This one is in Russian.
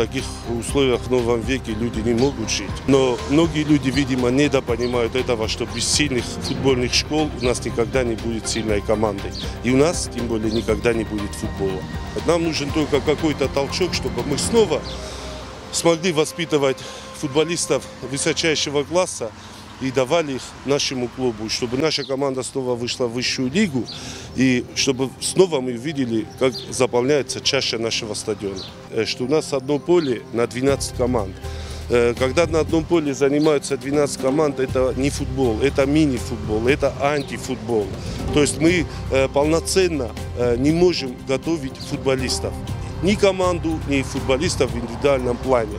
таких условиях в новом веке люди не могут жить. Но многие люди, видимо, недопонимают этого, что без сильных футбольных школ у нас никогда не будет сильной команды. И у нас, тем более, никогда не будет футбола. Нам нужен только какой-то толчок, чтобы мы снова смогли воспитывать футболистов высочайшего класса и давали их нашему клубу, чтобы наша команда снова вышла в высшую лигу, и чтобы снова мы видели, как заполняется чаша нашего стадиона. Что у нас одно поле на 12 команд. Когда на одном поле занимаются 12 команд, это не футбол, это мини-футбол, это антифутбол. То есть мы полноценно не можем готовить футболистов. Ни команду, ни футболистов в индивидуальном плане.